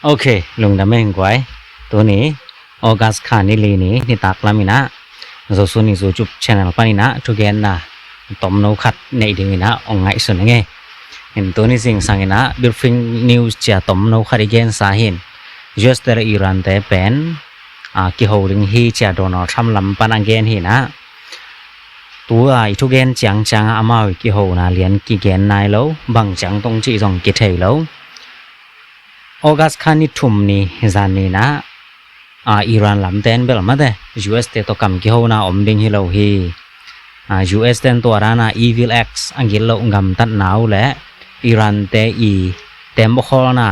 โอเคลุงดำเองกวยตัวนี้ออกัสคานิลีนี่นี่ตักลามินะโซซุนี่โซจุบ channel ปานินะทุกแกนนะตอมโนขัดในดิงนะองไงสุนไงเห็นตัวนี้สิ่งสังนะ briefing news จะตอมโนขัดอีกแกนสาเหตุ just the Iran แต่เป็นกิโฮลิงฮีจะโดนทำลำปันอังแกนฮีนะตัวไอ้ทุกแกนจังอามาวิกิโฮนะเลียนกิแกนนายแล้วบางจังตรงจีจงกิเทยแล้วออกัสคานิทุมนี่จานนี่นะอิหร่านลำเต้นเบลมาเด US เตตกำกิโฮนะอมดิงฮิโลฮีUS เต้นตัวรานะ Evil X อังกิโลงำตัดหนาวและอิหร่านเตอีเต็มบคอนะ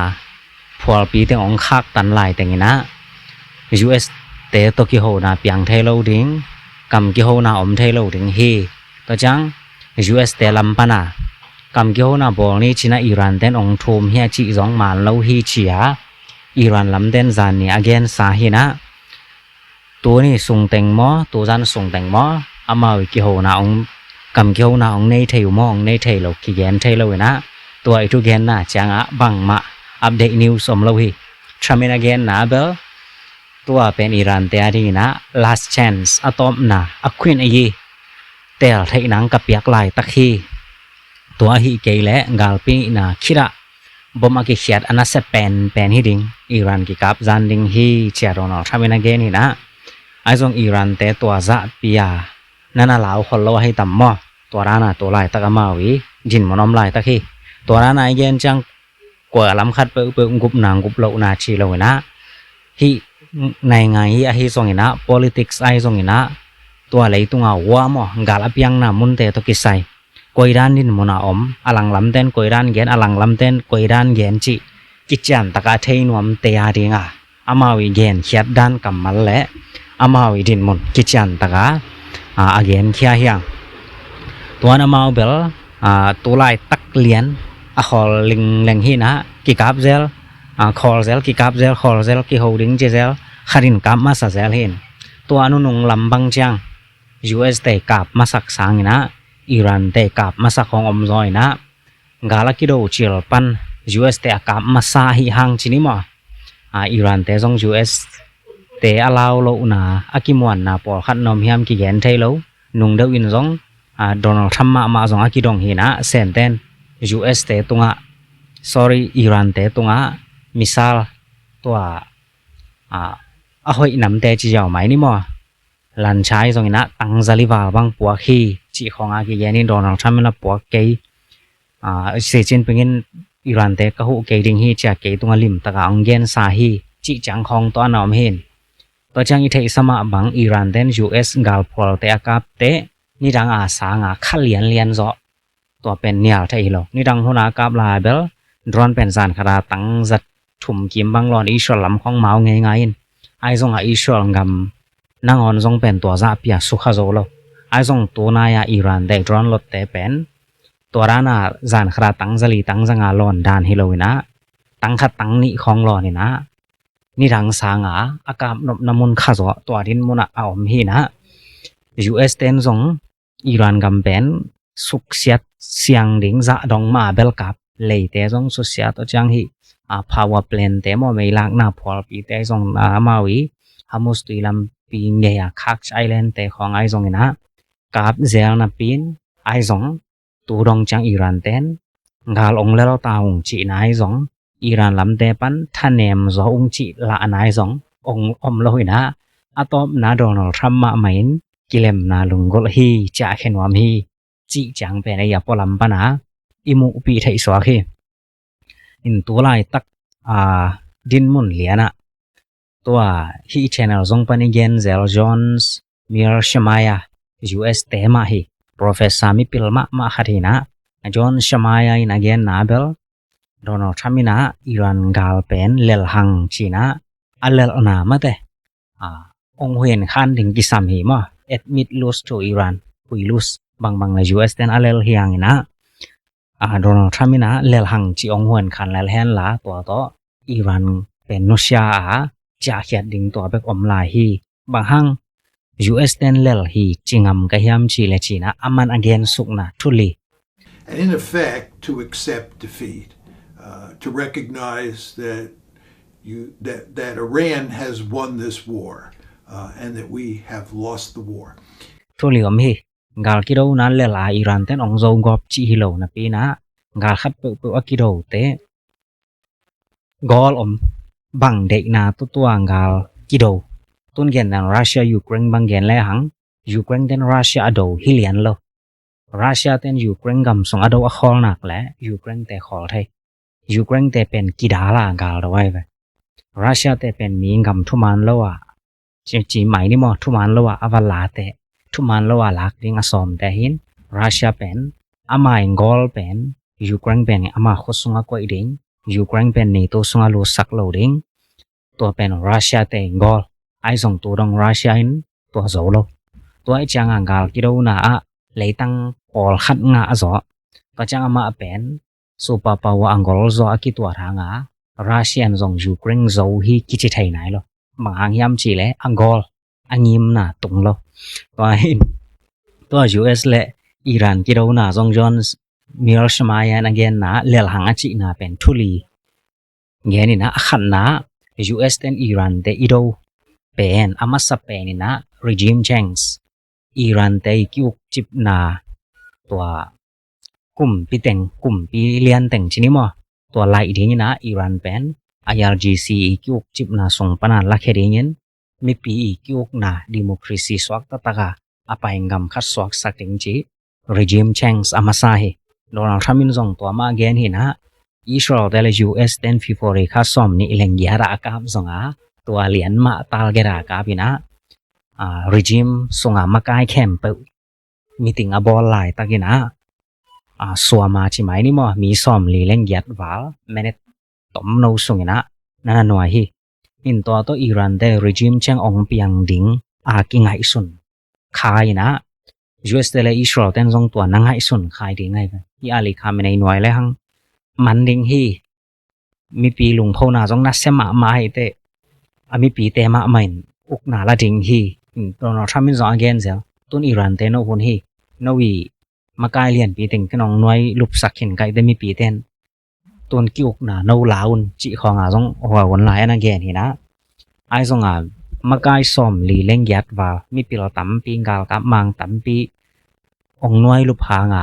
พอปีเตองคักตันลายแต่งนะ US เตตกิโฮนะเปียงเทโลดิงกำกิโฮนะอมเทโลดิงฮีตัวจัง US เตลำปนะกำกิโฮนะบอกนี่ชินะอิหร่านเต้นองทุมเฮียจิจงมาโลฮีเชียอิหร่านลำเต้นจานนี่อเกนสาเหนะตัวนี้ส่งแต่งหมอตัวจันส่งแต่งหมออามาวิกิโฮนะองกำกิโฮนะองในเทวมองในเทโลกิแกนเทโลนะตัวไอทุกแกนนะจังอะบังมาอัปเดตนิวส์อมโลฮีทำเป็นอเกนนะเบลตัวเป็นอิหร่านเตอดีนะ last chance อะตอมนะอะควินไอยีเตลไทนังกับยักลายตะคีตัวฮีเกยและกาลปีนะคิระบอมอากิเชียดอันนั้นเป็นฮิดิงอิหร่านกิกับจันดิงฮีเชียดอนอทำเป็นอเกนี่นะไอซงอิหร่านเตตัวจะปียนั่นน่ะลาวคนเราให้ต่ำมั่วตัวร้านะตัวลายตะกมาวิจินมอนอมลายตะคีตัวร้านะไอเกนจังกว่าลำคัดเปิงกุบนางกุบโลนาชีโลนะฮีในไงฮีซงอินะ politics ไอซงอินะตัวอะไรตุงเอาว่ามั่วกาลเปียงนะมุนเตตกิไซกวยด้านดินมุนาอมอลังลำเต้นกวยด้านเกนอลังลำเต้นกวยด้านเกนจิกิจันตะกาเทนวมเตียดิงาอามาวิเกนเขียดด้านกำมัลและอามาวิดินมุนกิจันตะกาอาเกนเขียเฮียงตัวนามาเบลตัวลายตักเลียนขอลิงแรงฮีนะกิกับเซลขอเซลกิกับเซลขอเซลกิโฮดิงเจเซลขารินกับมาสัเซลเห็นตัวอนุนงลำบังจัง US เตกับมาสักสังนะอิหร่านเตกับมาสักของอมซอยนะกาลกิโดจิลปัน US เตกับมาซาฮิฮังชินิมาอิหร่านเตซง US เตอลาวโลนะอากิมวันนะปอขัดนอมฮิมกิเกนเทโลนุงเดวินซงโดนัลด์ทรัมป์มาซงอากิดงฮินะเซนเตน US เตตุงะ sorry อิหร่านเตตุงะมิซาลตัวหอยนำเตจิยาวไหมนี่มัวลันใช้ตรงนี้นะตั้งซาลิวาบังปัวขี้จีของอากิยานี่โดนทำมันปัวเกยเซจินเป็นเงินอิหร่านเตก็หูเกยดิงฮีจะเกยตรงลิมตะกางเย็นสาฮีจีจังของตัวนอมเห็นตัวจังอิเทสมาบังอิหร่านเตน US กาลพอลเตอากาบเตนี่ดังอาสางขัดเลียนจ่อตัวเป็นเนียลไทยโลนี่ดังหัวหน้ากาบลาเบลดรอนเป็นสารคราตั้งจัดถุ่มกิมบังหลอนอิสราลำของเมาไงไอซงอิสราลกำนั่งอ่อนซงเป็นตัวซาเปียสุขโจโลไอซงตัวนายอิหร่านได้ดรอนลดแต่เป็นตัวรานาจานคราตั้งจลีตั้งจังอาลอนดานฮิโลวินะตั้งขัดตั้งนิของลอนี่นะนี่ดังสางอากาศนมุนข้าโจตัวดินมุนเอาอมฮีนะ US เต็นซงอิหร่านกำเป็นสุขเสียดเสียงดิ่งจะดองมาเบลกับเลยแต่ซงสุขเสียตัวจังฮีpower plant แต่บ่ไม่ลากหน้าพอปีแต่ซงมาวิฮามุสตุลำปีเงียคักไอแลนด์แต่ของไอซงนะกับเซลนาปีนไอซงตูดองจังอิหร่านเต้นกาลองเลลตาองจีนไอซงอิหร่านลำเตปันท่านเนมซองจีละไอซงองอมลอยนะอะตอมนาโดนัลด์ทรัมป์มาไม่นกิเลมนาลุงกลฮีจะเห็นวามฮีจีจังเป็นไอยาปอลัมปนาอิมุปีไทยสวาคีอินตัวลายตักดินมุนเลียนะตัวฮีชแนลซงปนิเกนเซลจอนส์มิร์ชมายา US เตมาฮีโปรเฟสซามิพิลมาขัดฮีนะจอนชมายาอินาเกนนาเบลโดนัลด์ทรัมป์นะอิหร่านกาลเป็นเลลหังชีนะอัลเลลนามาเตองเห็นขันถึงกิสัมฮีมาadmit lose to Iran คุย lose บางใน US เตนอัลเลลเฮียงนะโดนัลด์ทรัมป์นะเลลหังจีองเห็นขันเลลเฮนละตัวโตอิหร่านเป็นนุชยาจะเขียดดิ่งตัวเบกอมลายฮีบางหัง US เตนเลลฮีจิงำกะยามชีเลชีนะอามันอเกนสุกนะทุลี And in effect to accept defeat to recognize that that Iran has won this war and that we have lost the war. ทุลิอมฮีกาลกิโดนั้นเลลาอิหร่านเตนองโซงอบจิฮิโลนะปีนะกาลขัดเปอกิโดเตกอลอมบังเดนาตัวกาลกิโดตุนเกนนันรัสเซียยูเครนบังเกนแลหังยูเครนเตนรัสเซียอโดฮิเลียนโลรัสเซียเตนยูเครนกำสงอโดอคอลนักและยูเครนเตขอไทยยูเครนเตเป็นกิดาลากาลไว้ไปรัสเซียเตเป็นมีกำทุมันโลวะจีใหม่นี่มอทุมันโลวะอวลาเตทุมันโลวะลักดิงอสอมแต่หินรัสเซียเป็นอามาอิงกอลเป็นยูเครนเป็นอามาขสุงกวยดิงยูเครนเป็นนี่ตัวสุงาลูสักโลดิงตัวเป็นรัสเซียเตงกอลไอส่งตัวดงรัสเซียอินตัวโซโลตัวไอจังอังกาลกิโดนาเลยตั้งออลขัดงาอซอก็จังอามาเป็นสุปปาวอังกอลซออากิตัวทางรัสเซียนส่งยูเครนโซฮีกิจิไทยไหนโลบางยามจีและอังกอลอังยิมนาตุงโลตัว US และอิหร่านกิโดนาส่งจอนมิลชมายันเกนนาเลลหังจินาเป็นทุลีเงี้ยนี่นะขันนะ US เตนอิหร่านเตอิโดเป็นอามาสเปนี่นะ regime change อิหร่านเตกิวจิบนาตัวกลุ่มปีเต็งกลุ่มปีเลียนเต็งชินิมอตัวไล่ดีนี่นะอิหร่านเป็น IRGC กิวจิบนาส่งปนาลักเฮดิงินมีปีกิวนาดิโมคราซีสวักตะตะกะอาไปงำคัดสวักสักติงจี regime change อามาซาเฮโดนัลด์ทรัมป์ส่งตัวมาเกนหินะอิสราเอลและ US เต็นฟีฟอริคาซอมนี่เล็งยาระกาบส่งตัวเหรียญมาตาลเกรากาบินะregime ส่งมากายแคมเปมีติงอบอลไลตะกินะสัวมาชิไหมนี่มอมีซอมลีเล็งยัดวาลแมเนตตมโนส่งนะนั่นหน่วยฮีอินตัวอิหร่านเด regime เชงองเปียงดิงกิงไงสุนขายนะ US และอิสราเอลเต็นส่งตัวนังไงสุนขายดิงไงไปที่อาลีคาเมในหน่วยเลยหังมันดิงฮีมีปีลุงพนาส่งนัสเซมามาให้เตมีปีเตมาไม่อุกนาละดิงฮีโดนัลด์ทรัมป์ส่ง again เสียตุนอิหร่านเตนโนคนฮีโนวีมากายเลียนปีติงขนองหน่วยลุบสักเห็นไกได้มีปีเตนตุนกิอุกนาโนลาอุนจิของส่งหัววันหลายนะแกนฮีนะไอส่งมากายซอมลีเล็งยัดว่ามีปีเราตั้มปีกาลกับมังตั้มปีองหน่วยลุบหาง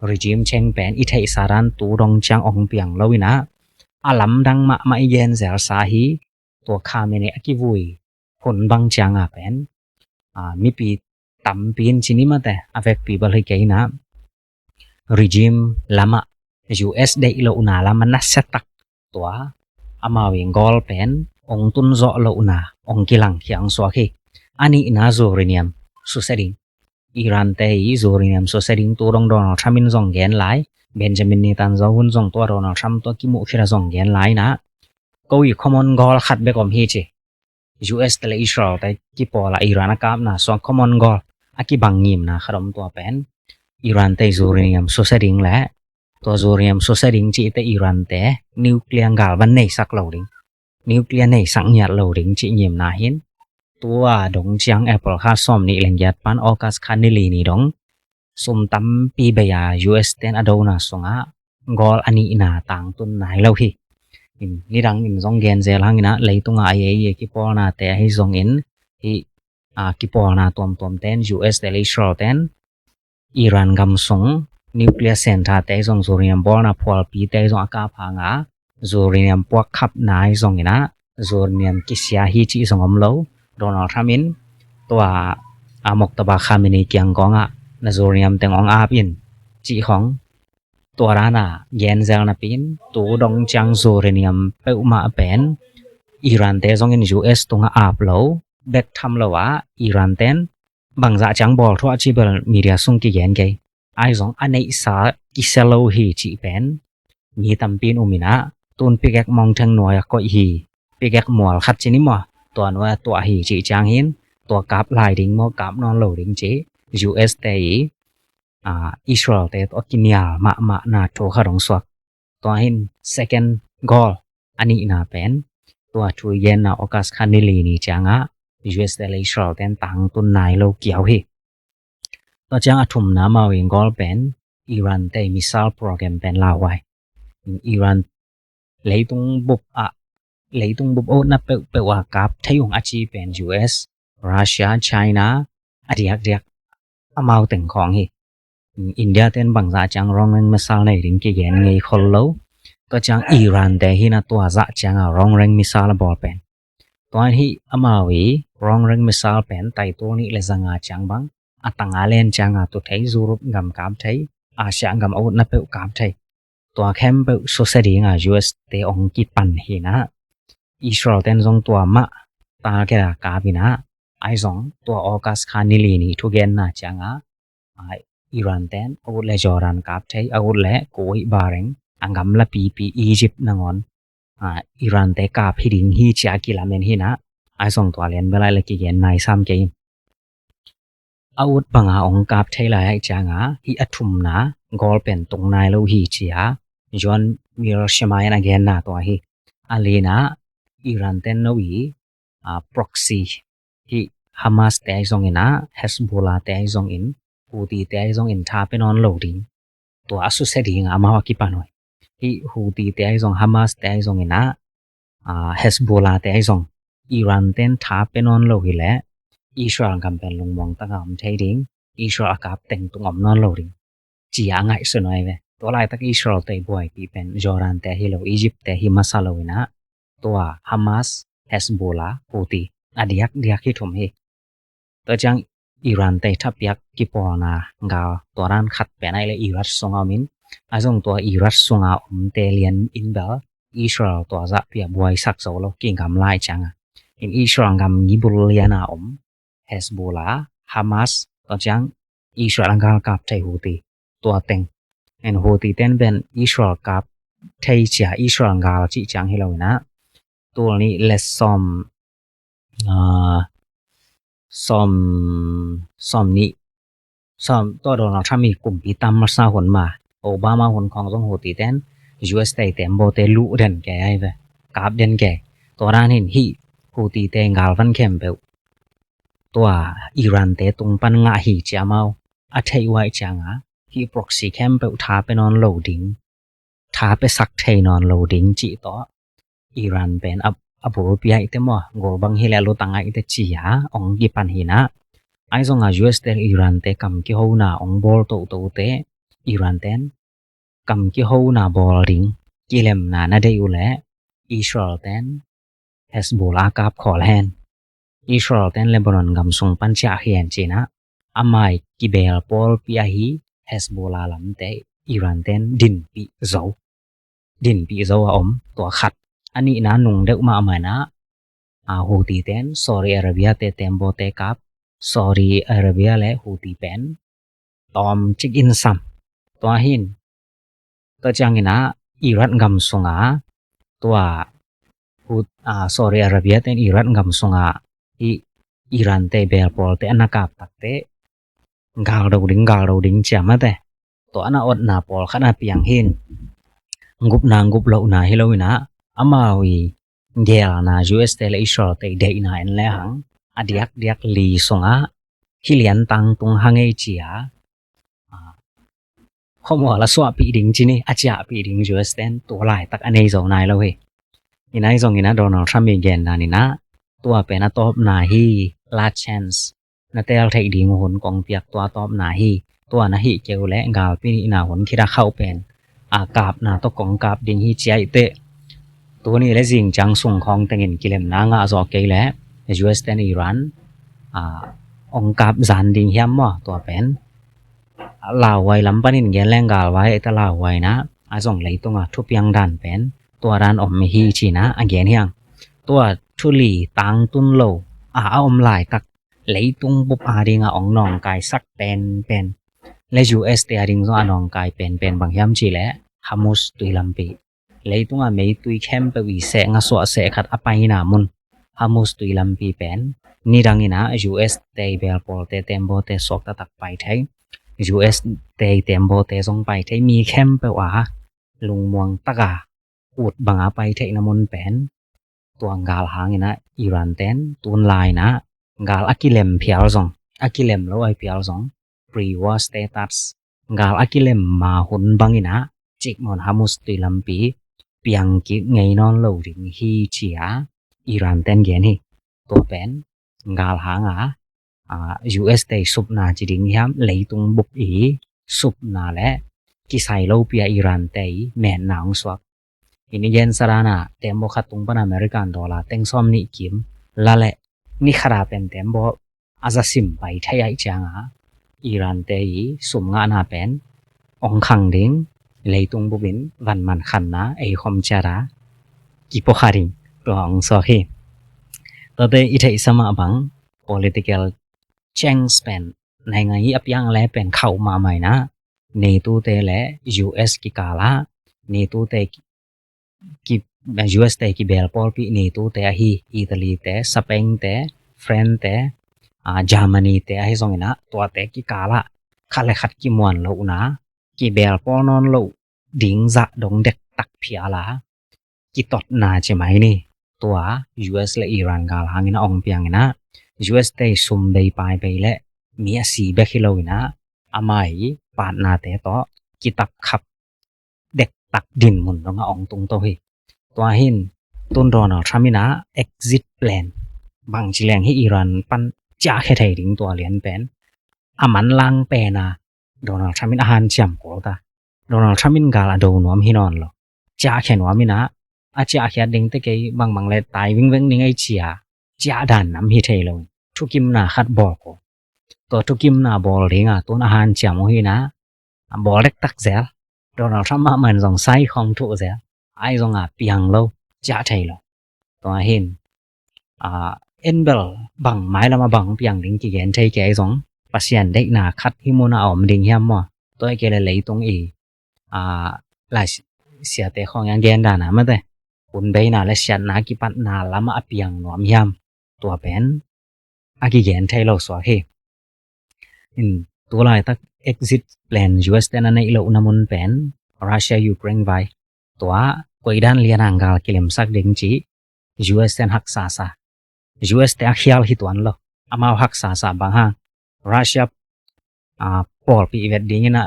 regime เชงเป็นอิไทยสารันตูดงจังองเปียงลวินะอาลัมดังมาเย็นเสียสาฮีตัวคาเมเนอกิวุยผลบางจังเป็นมีปีตั้มปีนชินิมาแต่ affect people ให้แกนะ regime ลามะ US ได้โลอุนาลามันนัสตักตัวอามาวิงกอลเป็นองตุนโซโลอุนาองกิลังเขียงสวาคีอันนี้น่าโซเรเนียมสุเซดิงอิหร่านเตยโซเรเนียมสุเซดิงตัวโดนัลด์ทรัมป์ส่งเกนไลเบนจามินเนตันซาวุนส่งตัวโดนัลด์ทรัมป์ตัวกิมุคิระส่งเกนไลนะก็อีคอมมอนกอลขัดเบกอมเฮจิ US และอิสราเอลแต่กิปอละอิหร่านกับนะส่งคอมมอนกอลอากิบังยิมนะขรมตัวเป็นอิหร่านเตยโซเรเนียมสุเซดิงและตัวโซเรเนียมสุเซดิงจีเตอิหร่านเตนิวเคลียร์กาลวันเนสักโลดิงนิวเคลียร์ในสังยัดโลดิงจียิมนาหินตัวดงจังแอปเปิลคาซอมนี่เล็งยัดปันออกัสคานิลีนี่ดงสมตั้มปีเบีย US เตนอโดนาสงกอลอันนี้นาต่างตุนไหนเล่าฮีนี่ดังอินซองเกนเซลังนะเลยตุงไอกิปอนาแต่ให้ซองอินที่กิปอนาตอมเตน US เตลิสราเตนอิหร่านกำสงนิวเคลียร์เซ็นทรัลแต่ซองโซเรียมบอลนาพอลปีแต่ซองอากาพังโซเรียมพวกขับนายซองอินะโซเรียมกิสยาฮีจีซองอมโลโดนัลด์ทรัมป์ตัวมกตบาคามินีเกียงกองนาโซเรียมแต่งองอาบินจีของตัวรานาเย็นเซลนาปินตัวดงจังโซเรียมเปอุมาเป็นอิหร่านเตซองอิน US ตรงอาบโลเบ็ดทำละว่าอิหร่านเตนบางจะจังบอลทั่วจีเบลมีเดียส่งกี่เย็นไกไอซองอันนี้สากิเซโลฮีจีเป็นมีตั้มปินอุมินะตุนปิกแกมองทางหน่วยก็ฮีปิกแกมัวขัดจินิมอตัวนัวตัวฮีจีจางหินตัวกับลายดิ้งมอกับนอนโหลดิ้งจี US เตยอิสราเอลเตตัวกินยามานาโตขดงสวกตัวหิน second goal อันนี้นาเป็นตัวช่วยเย็นนาออกัสคานิลีนี่จังUS เตอิสราเอลเตนต่างตุนนายโลเกี่ยวฮีตัวจังทุ่มน้ำมาวิงกอลเป็นอิหร่านเตมิสไซล์โปรแกรมเป็นลาวไว้อิหร่านเลยตุงบุบ leitung bup o na pe wa kap thayung achi pen US Russia China adiak amau teng khong hi India ten bangza chang rong reng misal nei ring ki gen ngei khol lo to chang Iran te hi na to za chang rong reng misal bol pen to hi amawi rong reng misal pen tai to ni le zanga chang bang atanga len chang to thai zurup gam kam thai Asia gam o na pe kam thai to khem pe society nga US te ong ki pan hi na Israel ten jong to ma ta ke ra ka bina ai jong to August khanili ni thu gen na changa Iran ten o le Jordan kap thai o le koi bareng angam la pi Egypt nangon Iran te ka phiding hi cha kilamen hi na ai jong to len belai le ki gen nai sam ke out banga ong kap thai lai ai changa hi athum na gol pen tung nai lo hi chia John Hiroshima yan again na to hi alena Iran ten no hi proxy hi Hamas te jong ina Hezbollah te jong in Houthi te jong in tha pen on loading to asu se ding ama wa ki panoi hi Houthi te jong Hamas te jong ina Hezbollah te jong Iran ten tha pen on lo hi le Israel gam pen lung mong ta gam thai ding Israel kap teng tung om non loading chi ya ngai so noi ve to lai tak Israel te boy pi pen Jordan te hi lo Egypt te hi masalo ina to Hamas Hezbollah Houthi adiak hi thum hi to chang Iran te thap yak ki pona ga toran khat pe nai le Iraq songa min ajong to Iraq songa te lian in ba Israel to za pia boy sak so lo ki gam lai changa in Israel gam ni bul liana Hezbollah Hamas to chang Israel angal kap thai Houthi to teng en Houthi ten ben Israel kap thai cha Israel gal chi chang helona to ni les som ni som to Donald Trump mi kum pi tam ma sa hon ma Obama hon khong jong Houthi ten US te tem bo te lu den ke ai ve kap den ke to ran hin hi Houthi te ngal van khem be to Iran te tung pan nga hi cha mau a thai wai changa hi proxy khem pe tha pe non loading tha pe sak thai non loading chi to Iran pen abu pi ai te mo gol bang hi la lo tanga ite chi ya ong gi pan hi na ai jong US te Iran te kam ki ho na ong bol to te Iran ten kam ki ho na bol ring ki lem na na de u le Israel ten Hezbollah kap khol hen Israel ten Lebanon gam sung pan cha hian china amai ki bel pol pi a hi Hezbollah lam te Iran ten din pi zo om to khat ani na nung de ma ma na Houthi ten Saudi Arabia te tembo te kap Saudi Arabia le Houthi pen tom chik in sam to hin to chang ina Iran gam sunga to Saudi Arabia ten Iran gam sunga i Iran te bel pol te anakap tak te gal do ding chama te to ana ot na pol khana piang hin ngup lo na hiloina amawi gel na US te le Israel te de na en le hang adiak li songa hilian tang tung hangai chia khomo la swa pi ding chini acha pi ding US ten to lai tak anei zo nai lo he inai zong ina Donald Trump again na ni na to pe na top na hi last chance na tel thai ding hon kong piak to top na hi to na hi keu le gal pi ni na hon khira khau pen kap na to kong kap ding hi chai te to ni le jing chang sung khong tengin kilem na nga zo ke le US ten Iran ong kap zan ding hiam mo to pen law wai lam panin gen leng gal wai ta law wai na azong lei tonga thu piang dan pen to ran om hi china again hiang to thuli tang tun lo om lai tak lei tung bup ringa ong nong kai sak pen le US te ring zo anong kai pen bang hiam chi le Hamus tui lampi leitunga mei tui khem pe wi se nga so se khat apai na mun Hamus tui lampi pen ni rangina US te bel pol te tembo te sok ta tak pai thai US te tembo te song pai thai mi khem pe wa lung muang taka ut banga pai thai na mun pen tuang gal hangina Iran ten tun lai na gal akilem phial zong akilem lo ai phial zong pre-war status gal akilem ma hun bangina chik mon Hamus tui lampi เปียงกิไงนอนโลดิงฮีเจียอิหร่านเต้นเกนฮีตัวเป็นกาลหางUS เตสุบนาจิดิงยามไหลตุงบุกอีสุบนาและกิไซโลเปียอิหร่านเตยแม่นนางสวกอินิเยนสรานาเต็มบ่ขัดตุงปนอเมริกันดอลลาร์เต็งซอมนิกิมละและนี่ขราเป็นเต็มบ่อาซาซิมไปไทยจังอิหร่านเตยสุมงานาเป็นองคังดิงไหลตุงบุบินวันมันขันนะไอคอมจารากิโปคาริงตัวองสอฮีตอเตอิไทสมาบัง political change span ในไงอับยังและเป็นเข้ามาใหม่นะในตู้เตและ US กิกาลาในตู้เตกิ US เตกิเบลปอลปีในตู้เตฮีอิตาลีเตสเปนเตฟรานซ์เตเยอรมนีเตให้ส่งนะตัวเตกิกาลาคัดและคัดกิมวนโลนะกิเบลปอนอนโลดิงจะดงเด็กตักเพียลากิตอดนาใช่ไหมนี่ตัว US และอิหร่านกาลางนะองเปียงนะ US เตซุมเบยปายไปและมีสีเบคิโลนะอามัยปาดนาเตต่อกิตับขับเด็กตักดินมุนลงองตุงโตฮีตัวหินต้นโดนัลด์ทรัมป์นะ exit plan บางจิแรงให้อิหร่านปันจ้าแค่ไทยดิงตัวเหรียญเป็นอามันลังเปนะโดนัลด์ทรัมป์อาหารจำโกตาโดนัลด์ทรัมป์กาลาโดนวมฮินอนหรอจ้าแค่นวมินะอาจ้าแค่ดิงตะเกยบางๆเลยตายวิ่งนิงไอเจียจ้าดันน้ำฮิเทยเลยทุกิมนาคัดบอกตัวทุกิมนาบอลเริงตัวอาหารจำโมฮินะบอลเล็กตักเซลโดนัลด์ทรัมป์มันส่งไซของทุกเซลไอส่งเปียงโลจ้าไทยโลตัวเห็นเอ็นเบลบังไม้ละมาบังเปียงดิงกี่แกนไทยแกส่งปัสยันเด็กนาคัดฮิโมนาออมดิงเฮียมมั่วตัวเกลเลยตรงหลายเสียแต่ของยังแกนดานะมาแต่ปุ่นใบนาและชันนากิปันนาละมาเปียงนวมเฮียมตัวเป็นอากิแกนไทยโลสวะเฮตัวลายตัก exit plan US แต่นั้นในโลนามุนเป็นรัสเซียยูเครนไว้ตัวกวยด้านเลียนางกาลกิเลมสักเด้งจี US แต่ฮักษาซา US แต่เขียลฮิตวันโลอามาฮักษาซาบางฮะรัสเซียปอลปีเวดดิ้งนะ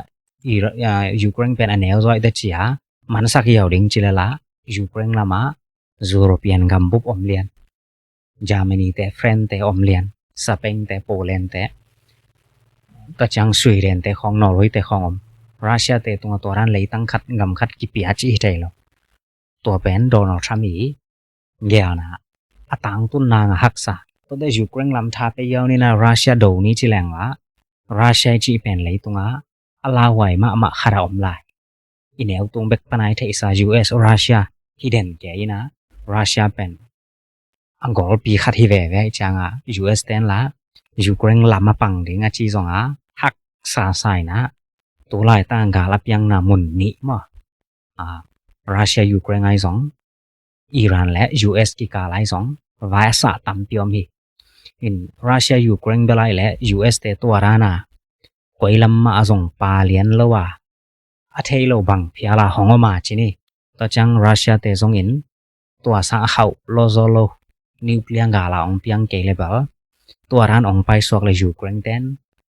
ยูเครนเป็นอันเนลซอยเดชียมันสักยาวดิ้งจิเลละยูเครนละมายุโรเปียนกัมบุบอมเลียนเยอรมนีแต่ฟรานซ์แต่อมเลียนสเปนแต่โปแลนด์แต่ก็จังสวีเดนแต่ของนอร์เวย์แต่ของรัสเซียแต่ตัวร้านเลยตั้งคัดงำคัดกิปีอาจีไทยแล้วตัวเป็นโดนัลด์ทรัมป์อีเกี่ยวนะตังตุนนางฮักษาตัวได้ยูเครนลำทาไปยาวนี่นะรัสเซียโดนี่จิแรงละรัสเซียจีเป็นเลยตัวลาไว้มาขราอมลายอินเอลตรงเบกปนายเทศา US รัสเซียฮิเดนแกยนะรัสเซียเป็นอังกอร์ปีขัดฮิเวจังUS เต็นละยูเครนลำมาปังดิงจีซองฮักษาไซนะตัวลายตั้งกาลับยังนามุนนี้มั้รัสเซียยูเครนไอซองอิหร่านและ US กิกาไลซองวายสะตัมเปียมฮีอินรัสเซียยูเครนเบลัยและ US เตตัวรานากวยลำมาส่งปาเลียนเลวะอาเทโลบังพิอาลาหงอมาจินี่ต่อจังรัสเซียเตส่งอินตัวสาเขาโลโซโลนิวเคลียร์กาลาองเปียงเกเลเบลตัวร้านองไปสวกเลยยูเครนเต้น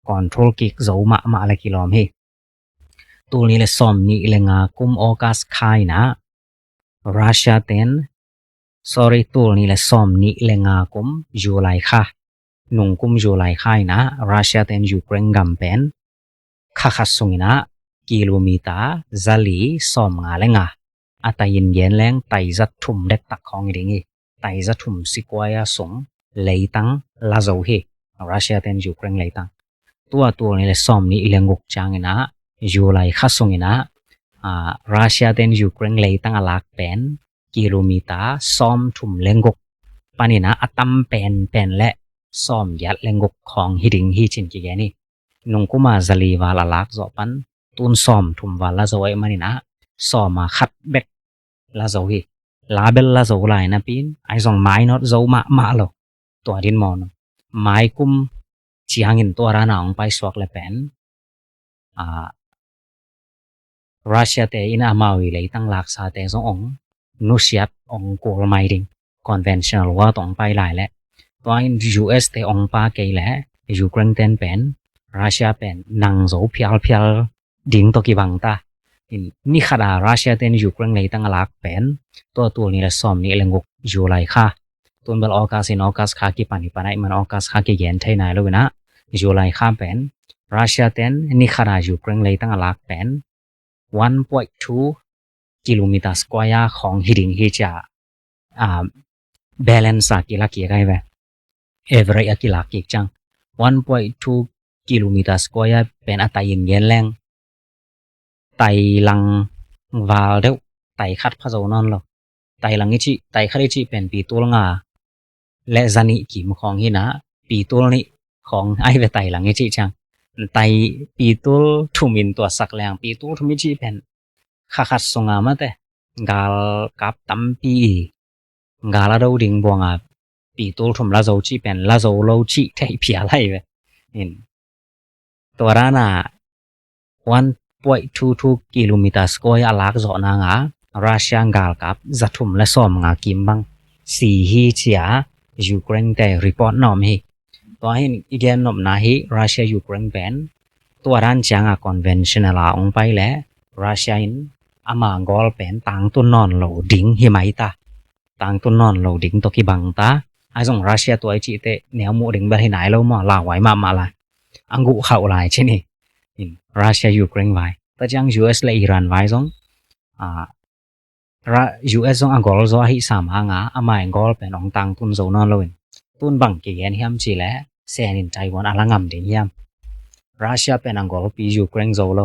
คอนโทรลกิกโซมาอะไรกิโลเมตรตัวนี้เลยซ้อมนี่เลยงาคุมออกัสคายนะรัสเซียเต้นsorry ตัวนี้เลยซ้อมนี่เลยงาคุมยูไลค่ะนุ่งคุมยูไลค่ายนะรัสเซียเต้นยูเครนกัมเป็นข้าขัดส่งนะกิโลเมตรจะลีซ้อมงาเลยงาอัตยินเย็นแรงไตจัดทุ่มเด็กตักของดิ่งไตจัดทุ่มสิกวายส่งเลยตั้งลาโซเฮรัสเซียเต้นยูเครนเลยตั้งตัวนี้เลยซ้อมนี่เลยงกจังนะยูไลข้าส่งนะรัสเซียเต้นยูเครนเลยตั้งอลักเป็นกิโลเมตรซ้อมทุ่มเลงกปานินะอัตัมเป็นและซ้อมยัดเลงกของฮิดิงฮิจินกิแกนี่นุ่งกุมาจะลีวาลาลักจอปันตุนซ้อมทุ่มวาลาโซไอมานินะซ้อมมาคัดเบกลาโซฮีลาเบลลาโซไลนะปีนไอส่งไม้นอตโซมาโลตัวดินมอนไม้กุมจีฮังินตัวร้านองไปสวกเลเป็นรัสเซียเตอินามาวิเลยตั้งหลักษาเตส่งองนุเซียตองโกลไมดิงคอนเวนชั่นอลว่าต้องไปหลายแหละตัวอิน US เตองปาเกยแหละยูเครนเต้นเป็นรัสเซียเป็นนังโซเพียลดิงตกิบังตา นี่ขดารัสเซียเตนยูเครนเลยตั้งหลักเป็นตัวนี้ละซ่อมนี่ละงกอยู่หลายค่ะตัวบลออกาสินออกัสค่ะกี่ปานิปานายมันออกัสค่ะกี่เย็นไทยนายแล้วนะอยู่หลายค่ะเป็นรัสเซียเตนนี่ขดายูเครนเลยตั้งหลักเป็น 1.2 กิโลเมตรสแควร์ของหิดิงฮิจาbalance กี่ละกี่ไงเว้ average กี่ละกี่จัง 1.2 กิโลเมตรสแควร์เป็นอัตราเย็นแรงไตลังวาลเดวไตคัดพะโจนอนลไตลังอิจิไตคัดอิจิเป็นปีตุลงาและซานิกิมของหินะปีตุลนี่ของไอเวไตลังอิจิจังไตปีตุลทุมินตัวสักแรงปีตุลทุมิจิเป็นคัดสงามะเตกาลกับตัมปีกาลาดาวดิงบวงาปีตุลทุมลาโจจิเป็นลาโจโลจิไทเพียไลเวตัวรานา1.22 กิโลเมตรสแควร์ลักจอนางารัสเซียกาลกับจัทุมและซ่อมงากิมบังสีฮีเชียยูเครนแต่รีพอร์ตนอมฮีตัวเห็นอีกนอมนาฮีรัสเซียยูเครนเป็นตัวรันจังคอนเวนชั่นแนลองไปและรัสเซียอินอามากอลเป็นต่างตุนนอนโลดิงหิมัยตาต่างตุนนอนโลดิงตกิบังตาไอซงรัสเซียตัวไอจิเตแนวโมดิงบะให้ไหนแล้วมาลาไว้มาละอังกุเข้าหลายเช่นนี้รัสเซียยูเครนไว้แต่จัง US และอิหร่านไว้ซงUS ซงอังกอลซอให้สามหางาอามายกอลเป็นองตังตุนโซนอนโลนตุนบังเกียนเฮียมจีและแซนินไต้หวันอลังามดิเฮียมรัสเซียเป็นอังกอลปียูเครนโซโล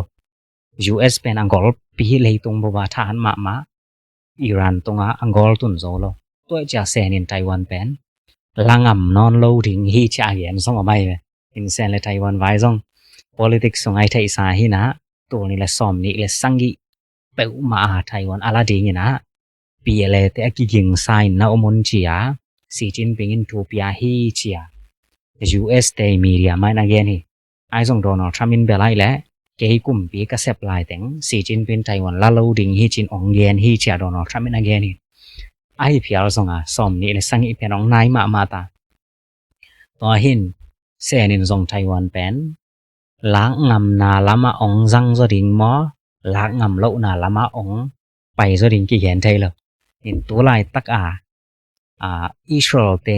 US เป็นอังกอลปีเลยตุงบวาทานมาอิหร่านตุงอังกอลตุนโซโลตัวจะแซนินไต้หวันเป็นลังามนอนโลดิงฮีจะเห็นซงอไม่อินแซนและไต้หวันไว้ซงpolitics สงไอไทยสาหินะตัวนี้ละซ่อมนี่ละสังกิเปอุมาไต้หวันอลาดิงนะปีเลเตอกิกิงไซน์นะอมนจียสีจินปิงอินทูปียฮีเจีย US เตมีเดียไม่นาเกนี่ไอซงโดนัลด์ทรัมป์อินเบลัยและเกยกุมปีกระเซบลายแต่งสีจินปิงไต้หวันละโลดิงฮีจินองเกนฮีเจียโดนัลด์ทรัมป์อินนาเกนี่ไอพิอาร์ซงซ่อมนี่ละสังกิเป็นองนายมาตาตัวหินเซนินซงไต้หวันเป็นล้างงำนาลามาองจังจดิงมอล้างงำโลนาลามาองไปจดิงกี่เห็นไทยเลยเห็นตัวลายตักอิสราเอลเต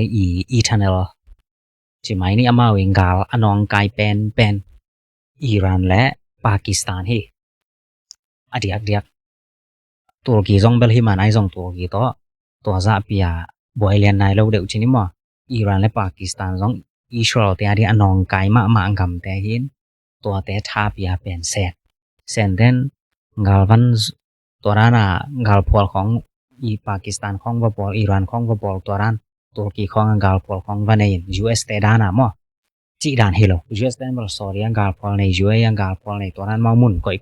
อีทานเนลจิไหมนี่อามาเวงกาลอนองกายเป็นอิหร่านและปากีสถานเฮอดียตุรกีซงเบลฮิมานายซงตุรกีตัวซาเปียบอยเลียนนายเราเดี๋ยวชินิมออิหร่านและปากีสถานซงอิสราเอลเตอดีอนองกายมาอังกำแต่หินตัวเตทาปียเป็นเซนเดนกาลวันตัวรานากาลพอลของปากีสถานของวบอลอิหร่านของวบอลตัวรานตุรกีของกาลพอลของวันเอง US เตดานามอจีดานเฮโล US เตนบอลสอรียงกาลพอลใน US ยังกาลพอลในตัวรานมามุนก่อย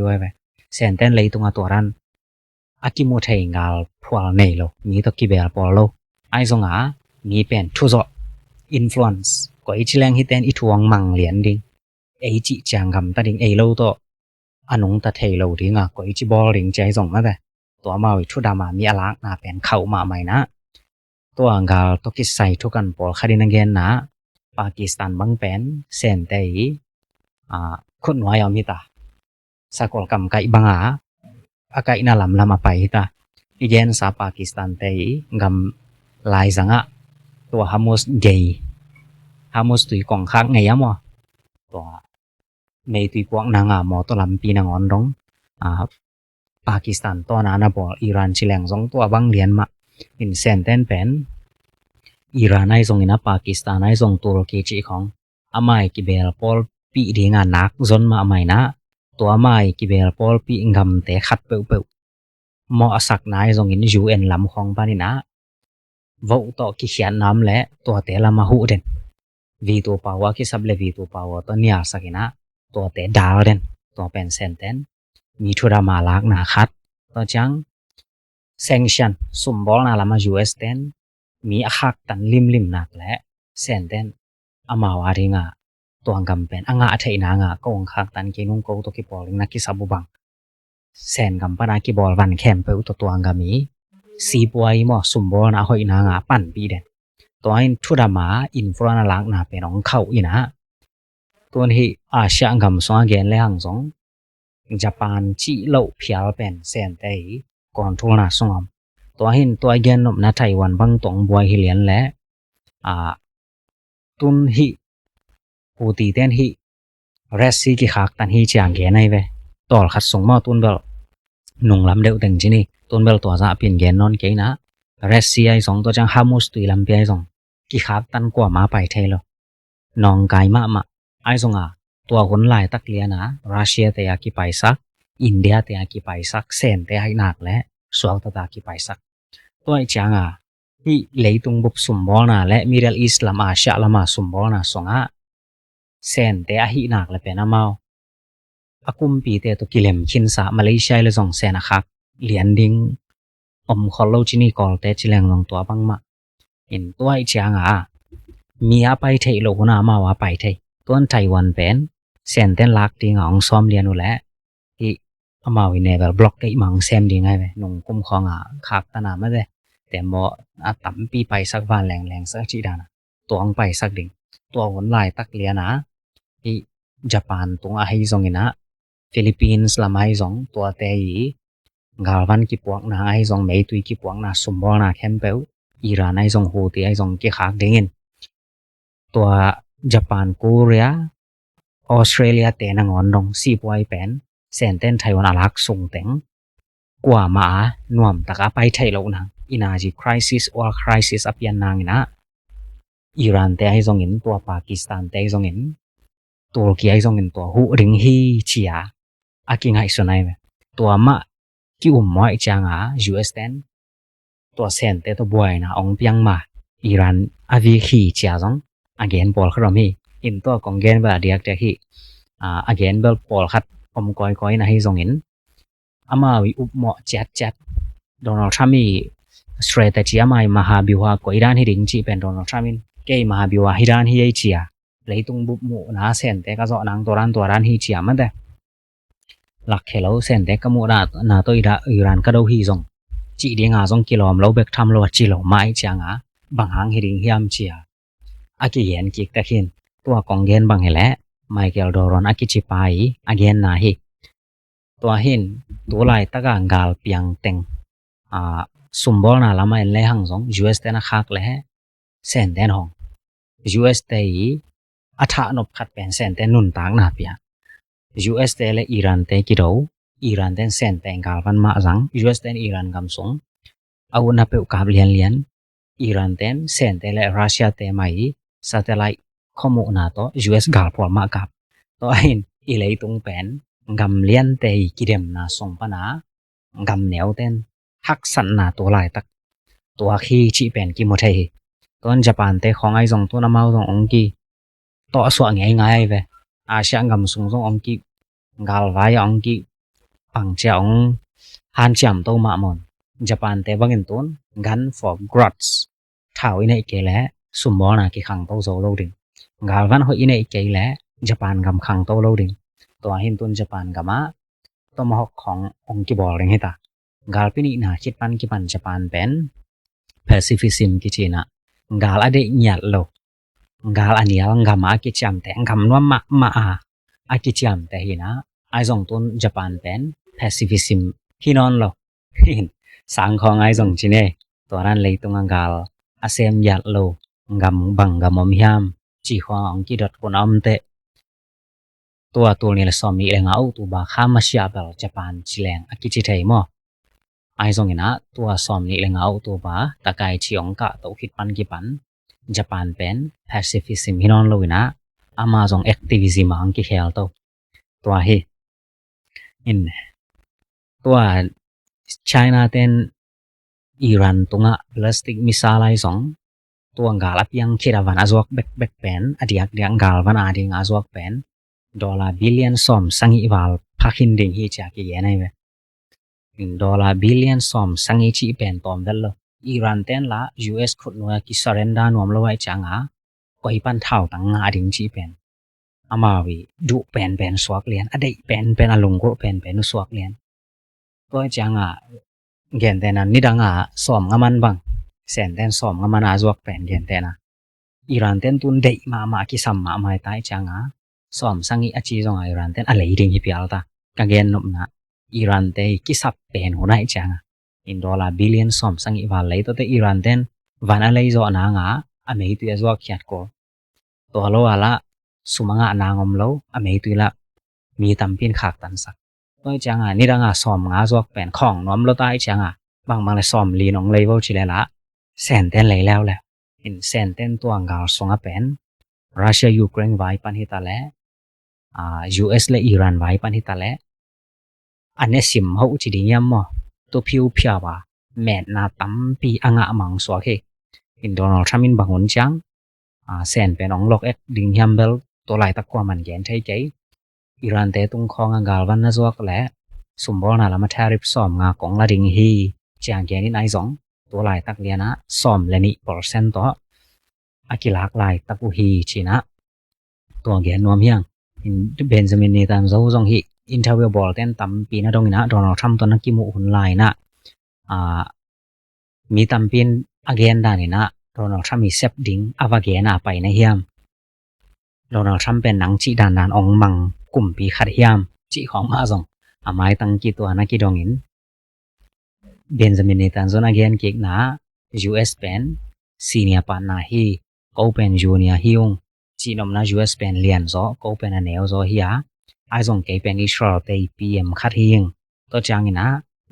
ไว้ไปเซนเดนเลยตรงตัวรานอากิโมเทงกาลพอลในโลมีตะกี้เบลพอลโลไอซงมีเป็นทุจอินฟลูเอนซ์ก่อยจิแรงฮิเตนอีทวงมังเหรียญดิงไอจิจังคำตัดดิงไอโลโตอันนงตัดเทโลดิงก็ไอจิบอลดิงใจส่งมาแต่ตัวมาวิชุดามามีอลักนาเป็นเข้ามาใหม่นะตัวอังกาตกิใส่ทุกันปอลคดีนังเกนนะปากีสถานบังเป็นเซนเตยคนน้อยเอามิตาสากลกำไก่บังอาไก่นาลำไปตาอีเจนสาปากีสถานเตยกำลายสังตัวฮามุสเกย์ฮามุสตุยกองคักไงยะมอตัวในตุยกวางนางมอตัวลำปีนางอนร้องปากีสถานตัวนานาบออิหร่านชิแลงสองตัวบังเลียนมาอินเซนเตนเป็นอิหร่านไอส่งอินะปากีสถานไอส่งตุรกีจีของอามายกิเบลปอลปีดีงานนักจนมาอามายนะตัวอามายกิเบลปอลปีงำแต่ขัดเปมอสักนายส่งอินUNลำของปานินะวอต่อกิเขียนน้ำและตัวเตละมาหูเด่นวีตัวปาวกิสับเลวีตัวปาวตัวเนียสักินะตัวเตดาวเด่นตัวเป็นเซนเตนมีทุรามาลักนาคัดตัวจังเซงชันสุมบอลนาลามา US เตนมีอักตันลิมนักและเซนเตนอามาวาริงตัวกำเป็นอัเทนางก็องคักตันกินุงโกตัวกิบอลนักกิสับบังเซนกำปนากิบอลวันแคมเปอตัวกำมีซีบวยมอสุมบอลนาหอยนางปั่นปีเด่นตัวอินทุรามาอินฟลูนาลักนาเป็นองเข้าอีนะตัวนี้อาเซียกำสองเกนและหังสอง Japan chi lo phial pen sen te control na songam to hin to again nop na Taiwan bang tong boy hi lian le tun hi puti ten hi resi ki khak tan hi chang ge nai ve tol khat song ma tun bel nung lam deu teng chini tun bel to za pin gen non ke na resi ai song to chang hamus tui lam pe ai song ki khak tan kwa ma pai thai lo nong kai ma ai songตัวคนหลายตักเลียนะรัสเซียแต่ยากิไปซักอินเดียแต่ยากิไปซักเซนแต่ให้หนักและสวกตากิไปซักตัวไอ้จังที่เลยตุงบุบสมบอนะและมิดเดิลอีสต์ละมาชะละมาสมบอนะสงเซนแต่ให้หนักและเป็นอามาอากุมปีเตตุกิเลมคินซามาเลเซียเลยสองเซนคักเหรียญดิงคอลโลจินีกอลเตจิแรงลงตัวบังมาเห็นตัวไอ้จังมีอาไปเทโลนามาว่าไปเทตัวไต้หวันเป็นเซนเต็นลักดิงของซ้อมเรียนนู่นแหละที่เอามาวินเนเวลบล็อกได้มังเซมดีไงเว้ยนงกุมของคักตนามาเด้แต่บ่ตำปีไปสักวันแรงๆสักจิดานะตัวองไปสักดิ่งตัวหนหลายตักเลียนะที่ญี่ปุ่นตรงให้ซองนี่นะฟิลิปปินส์ละไม้ซองตัวเตยกาลวันกิปวกนะให้ซองเมตุยกิปวกนะสมบอนะแคมเปลอิหร่านให้ซองโฮติให้ซองกิคักดิ่งตัวญี่ปุ่นเกาหลีออสเตรเลียแต่นางอนดงซีปวยเป็นเซนเต็นไต้หวันอลักส่งแต่งกว่ามาหน่วมตะกะไปไทยแล้วนะอินาจิคริสิสor crisis อเปียนนางนะอิหร่านแต่ให้ซองเห็นตัวปากีสถานแต่ให้ซองเห็นตุรกีให้ซองเห็นตัวหูริงฮีเชียอากิงให้สนายตัวมะกิอุมมอยจังUS 10ตัวเซนแต่ตัวบวยนะองเปียงมาอิหร่านอวิคีเชียซองagain bol khrom hi in to kongen ba diak te hi again bel pol khat om koi na hi zong in ama wi up mo chat Donald Trump hi strategy amai mahabiwa ko Iran hi ding chi pen Donald Trump in ke mahabiwa Iran hi ai chia leitung bup mu na sen te ka zo nang toran hi chia ma de lak khelo sen te ka mu na to Iran ka do hi zong chi ding zong kilom lo bek tham lo chi lo mai chang bang hang hi ding hiam chia aki yen kik takin tua kongen bang hele Michael Doron aki chipai again na hi tua hin tu lai taka ngal piang teng sumbol na lama en le hang jong US te na khak le sen den hong US te atha nop khat pen sen te nun tang na pia US te le Iran te ki do Iran ten sen te ngal van ma jang US ten Iran gam song au na pe ka lian Iran ten sen te le Russia te mai satellite ข้อมูลนะto US กาลพอมากับto hin ilei tung pen gam lian te kidem na song pa na gam neu ten hak san na to lai tak to khi chi pen ki mo thei ton Japan te khong ai jong to na mau jong ong ki to so ngai ve Asia gam sung jong ong ki gal vai ong ki pang cha ong han cham to ma mon Japan te bangin ton gun for grots thau inai ke le sumbo na ki khang to zo lo ding galvan ho inai ke le Japan gam khang to lo ding to hin tun Japan gama to ma hok khong ong ki bol ring heta gal pini na chit pan ki pan Japan pen pacifism ki china gal ade nyat lo gal anial gama ki cham te gam no ma a ki cham te hina ai jong tun Japan pen pacifism hinon lo hin sang khong ai jong chine to ran leitung gal asem yat lo gam bang gamom hiam chi khong ki dot kon amteตัวนี่ละซอมนี่ละงาตัวบาค่ามาเชียบลญี่ปุ่นชิแลงอากิจิไทมอไอซงนะตัวซอมนี่ละงาตัวบาตะไกชิองกะตอคิดปันกิปันญี่ปุ่นเป็นแปซิฟิซิมฮินอนโลวินะอามาซงแอคทิวิซิมอังกิเฮลตัวเฮอินตัวไชน่าเต็นอิหร่านตงะพลาสติกมิสไซล์ไอซงตัวงาลยังคิดว่าวันอาจวกแบกเป็นอดีตเดียงกาลวันอาดิงอาจวกเป็น$บิลเลียนซอมสังอิวาลพักหินดิงฮีจากีเยนัยเว$บิลเลียนซอมสังอิชีเป็นตอมเวลอิหร่านเต็นละ US ขุดนัวกิสเรนดานวมละไว้จังก็อีปันเท่าตังอาดิงชีเป็นอามาวิดุเป็นสวกเลียนอดีเป็นอลงโกเป็นสวกเลียนก็จังเกียนแต่นั้นนิดังซอมงามันบังเซนเต็นซอมงามันอาจวกเป็นเกียนแต่นะอิหร่านเต็นตุนเดมากิสัมมาไม่ตายจังซอมสังอิอาชีจงอิหร่านเต็นอะไรดิ่งฮิพิอัลตา again nop na Iran te kisap pen hunai changa in dollar billion som sangi wa lei to te Iran ten wana lei zo na nga amei tu zo khyat ko to lo ala sumanga na ngom lo amei tu la mi tampin khak tan sak toi changa ni ranga som nga zo pen khong nom lo tai changa bang mang le som li nong lei wo chi le la sen ten lei lao la in sen ten tuang gal songa pen Russia Ukraine vai pan hita le US le Iran vai pan hita le ane sim ho chi ding yam mo to phiu phya wa met na tam pi anga mang so ke in Donald Trump in bangun chang sen pen ong lok ek ding yam bel to lai ta kwa man gen thai chei Iran te tung khong gal van na zuak le sumbol na la ma tariff som nga kong la ding hi chang gen in ai zong to lai tak liana som le ni % to akilak lai taku hi china to gen nom hyang in Benjamin Netanyahu zong hi interview bol ten tam pi na dong ina Donald Trump to na ki mu hun lai na mi tam pin again da ni na Donald Trump mi sep ding avagena pai na hiam Donald Trump pen nang chi dan nan ong mang kum pi khat hiam chi khom ma zong amai tang ki to na ki dong in Benjamin Netanyahu again kek na US pen senior partner hi open junior hiung chi nom na US pen lian zo ko pen a neo zo hi ai zong ke pen Israel te PM khat hiing to chang ina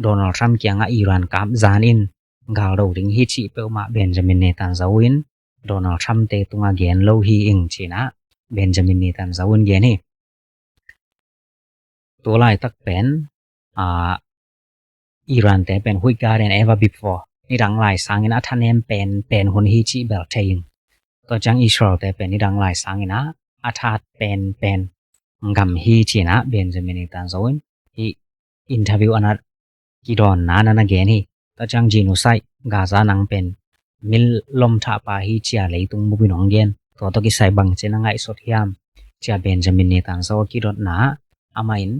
Donald Trump kyanga Iran kam zan in gal do ding hi chi pe ma Benjamin Netanyahu in Donald Trump te tunga gen lo hi ing china Benjamin Netanyahu gen hi to lai tak pen Iran te pen hui gar and ever before ni dang lai sang ina thanem pen hun hi chi bel thein to chang Israel te pen ni dang lai sang ina athat pen ngam hi china Benjamin Netanyahu hi interview anat ki don na gen hi to chang genocide Gaza nang pen mil lom tha pa hi chia leitung bu binong gen to ki sai bang chena ngai sot hiam chia Benjamin Netanyahu ki dot na amain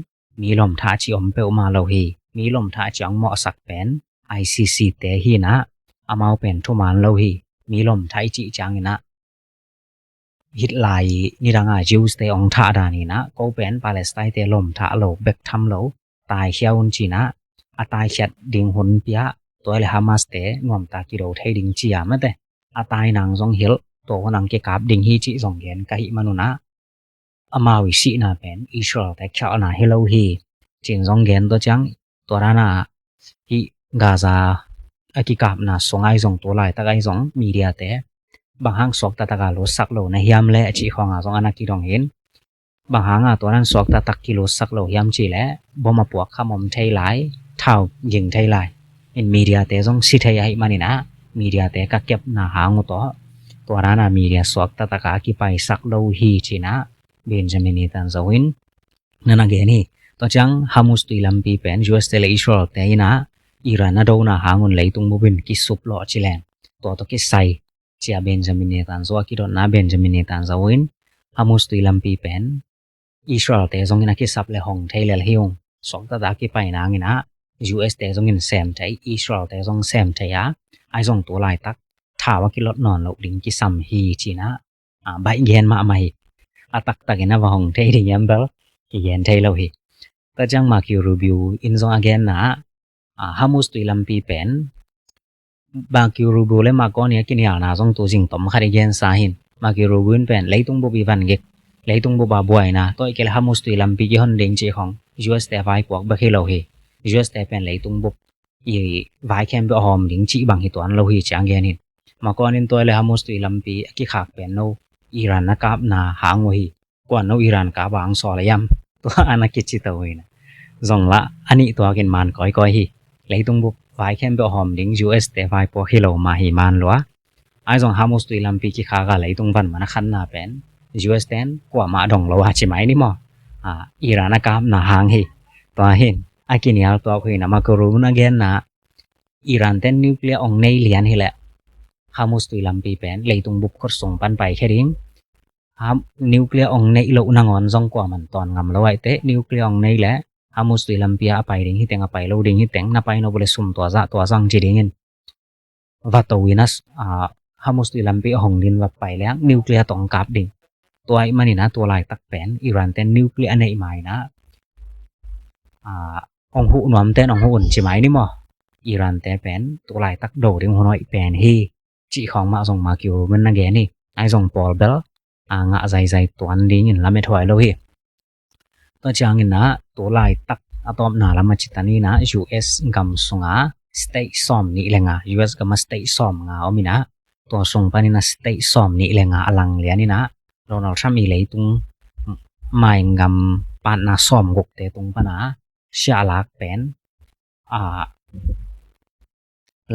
mi lom tha chi om pe ma lo hi mi lom tha chang mo sak pen ICC te hi na amau pen thu man lo hi mi lom thai chi chang ina hit lai ni ranga Jews te ong tha da ni na ko pen Palestine te lom tha lo bek tham lo tai hiaun chi na atai khat ding hun pia toile Hamas te nom ta ki ro thai ding chi ma te atai nang jong hil to nang ke kap ding hi chi jong gen ka hi manuna amawi si na pen Israel te kha na hello hi chin jong gen to chang to rana hi Gaza aki kap na songai jong to lai ta gai jong media te bang hang sok ta ga lo sak lo na hiam le chi khonga jong ana ki dong hin bang hanga to ran sok ta tak kilo sak lo hiam chi le boma puak khamom thai lai thau jing thai lai in media te jong si thai ai manina media te ka kep na hang to rana media sok ta ka ki pai sak lo hi china Benjamin Netanyahu in nana ge ni to chang Hamas tu lampi pen US te le Israel te ina Iran na do na hangun leitung mubin ki sup lo chilen to ki sai chia Benjamin Netanyahu ki don na Benjamin Netanyahu in Hamas tu lampi pen Israel te jong ina ki sap le hong thai le hiung sok ta ki pai na ngina US te jong in sem thai Israel te jong sem thai ai jong to lai tak tha wa ki lot non lo ding ki sam hi china bai gen ma mai atak takina wa hong thai ding yam bel ki gen thai lo hi ta chang ma ki review in jong again na Hamas tu lampi pen ba ki review le ma ko ni ki nia na jong to jing tom khari gen sa hin ma ki review pen leitung bo bi van ge leitung bo ba boy na to ke Hamas tu lampi ki hon ding che khong US te vai kwak ba khi lo hi US te pen leitung bo i vai kem bo hom ding chi bang hi ton lo hi chang gen hin ma ko nin to le Hamas tu lampi ki khak pen no Iran na kap na hango hi kwa no Iran ka bang so la yam to ana ki chi to hin zong la ani to kin man koi hi leitung bu vai kem bo hom ding US te vai po hi lo ma hi man lo ai zong Hamas tu lampi ki kha ga leitung van mana khan na pen US ten kwa ma dong lo ha chi mai ni mo Iran na kap na hang hi to hin akin yal to khi na ma ko ru na gen na Iran ten nuclear ong nei lian hi la Hamas tu lampi pen leitung bu khor song pan pai khering nuclear ong nei lo na ngon jong kwa man ton ngam lo ai te nuclear ong nei la Hamas tu lampi a pai ding hi teng a pai lo ding hi teng na pai no bole sum to jang chi ding in wa to winas Hamas tu lampi hong din wa pai lang nuclear tong kap ding to ai manina to lai tak pen Iran ten nuclear nei mai na ong hu nom ten ong hu un chi mai ni mo Iran te pen tu lai tak do ding honoi pen hi chi khong ma song ma kyu men na ge ni ai song Paul Bell nga zai tuan ding in la me thoi lo hi to chang in na tu lai tak atom na la ma chitani na US gam sunga state som ni lenga US gam state som nga omina to song pani na state som ni lenga alang le ni na Donald Trump i le tung mai ngam pan na som gok te tung pana sha lak pen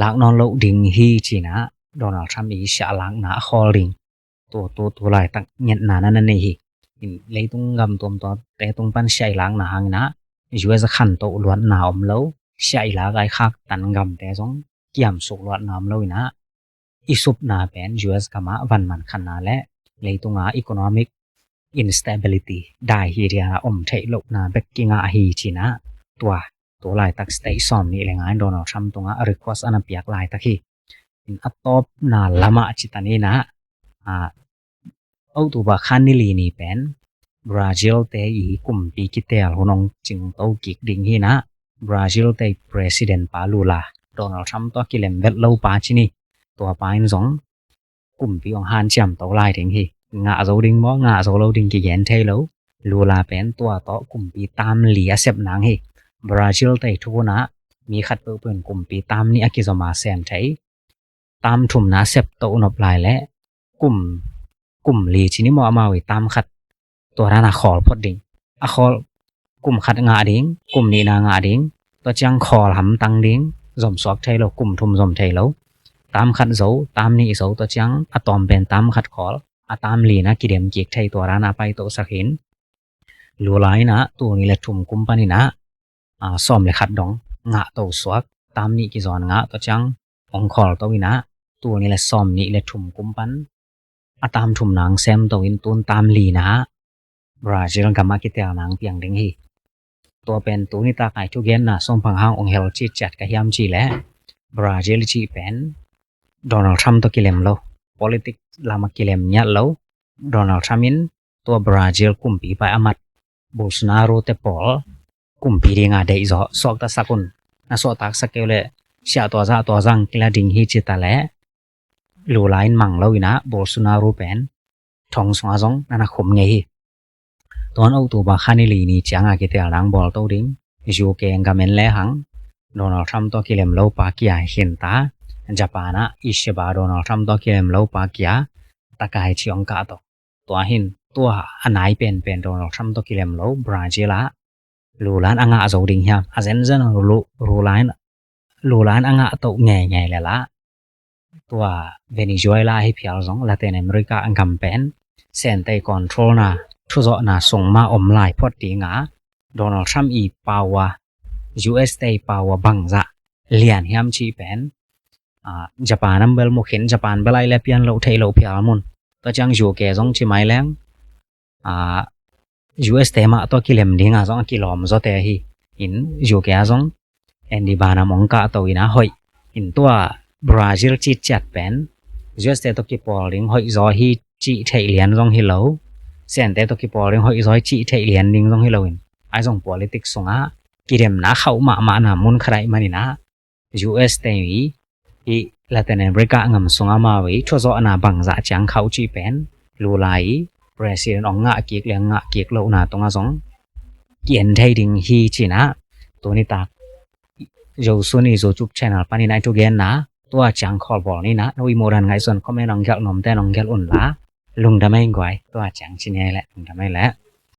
lak non lo ding hi chi na Donald Trump i sha lak na holding to lai tak nyet na na ne hi in le tung ngam tom to te tung pan shai lang na hang na US khan to luan na om lo shai la gai khak tan ngam te jong kiam sok luat nam lo ina isup na pen US kama van man khan na le leitunga economic instability dai hi ria om thei lok na backinga hi china to lai tak stay som ni lenga Donald Trump tunga request ana piak lai takhi in atop na lama chitani na au tu ba khan ni li ni pen Brazil te i kumpi kitel honong ching to kik ding hi na Brazil te president pa Lula Donald Trump to kilem vet lo pa chini to pa in jong kumpi ong han cham to lai ding hi nga zo ding mo nga zo lo ding ki gen thei lo Lula pen to kumpi tam li asep nang hi Brazil te thu na mi khat pe pen kumpi tam ni akizoma sem thei tam thum na sep to nop lai le kum li chini mo amawi tam khat to rana khol phot ding a khol kum khat nga ding kum ni na nga ding to chang khol ham tang ding zom sok thei lo kum thum zom thei lo tam khat zo tam ni zo to chang atom pen tam khat khol atam li na kidem jek thei to rana pai to sakhin Lulai na tu ni le thum kum pani na som le khat dong nga to swak tam ni ki zon nga to chang ong khol to ina tu ni le som ni le thum kum pan atam thum nang sem to in tun tam li na Brazil gama ki tel nang piang ding hi to pen tu ni ta kai chu gen na som phang hang ong hel chi chat ka hiam chi le Brazil chi pen Donald Trump to kilem lo politics lama kilem nya lo Donald Trump in to Brazil kumpi pa amat Bolsonaro te pol kumpi ringa dei zo sok ta sakun na so tak sakele sha to jang kila ding hi chi ta le lu line mang lo ina Bolsonaro pen thong songa jong na khum nge hi ton au tu ba khani li ni changa ki tel rang bol to ding ju ke ngamen le hang Donald Trump to kilem lo pa kya hin ta Japana isheba Donald Trump to kilem lo pa kya takai chiong ka to hin to anai pen Donald Trump to kilem lo Brazil a Lulan anga zo ding hiam azen zen lulan anga to nge le la to Venezuela hi phial jong Latin America angam pen sen tai control na thu zo na songma om lai phot ti nga Donald Trump i power US tay power bangza lian hiam chi pen Japan ambel mo khin Japan belai le pian lo thei lo phial mun to chang ju ke jong chi mai leng US tema to kilem dinga jong kilom zo te hi in ju ke jong endi bana mongka to ina hoi in to Brazil chi chat pen US te to ki pol ring hoi zo hi chi thei lian jong hi lo sen te to ki pol ring hoi zo chi thei lian ding jong hi lo in ai jong politics songa kirem na khau ma na mun khrai mani na US te hi Latin America ngam songa ma wi tho zo na bangza chang khau chi pen Lulai president ong nga kiek lo na tonga jong kien thei ding hi china to ni ta jo suni zo chuk channel pani nai to gen na to chang khol bol ni na noi moran ngai son comment ong gal nom ten ong gal un la lung da mai ngwai to chang chin he la lung da mai la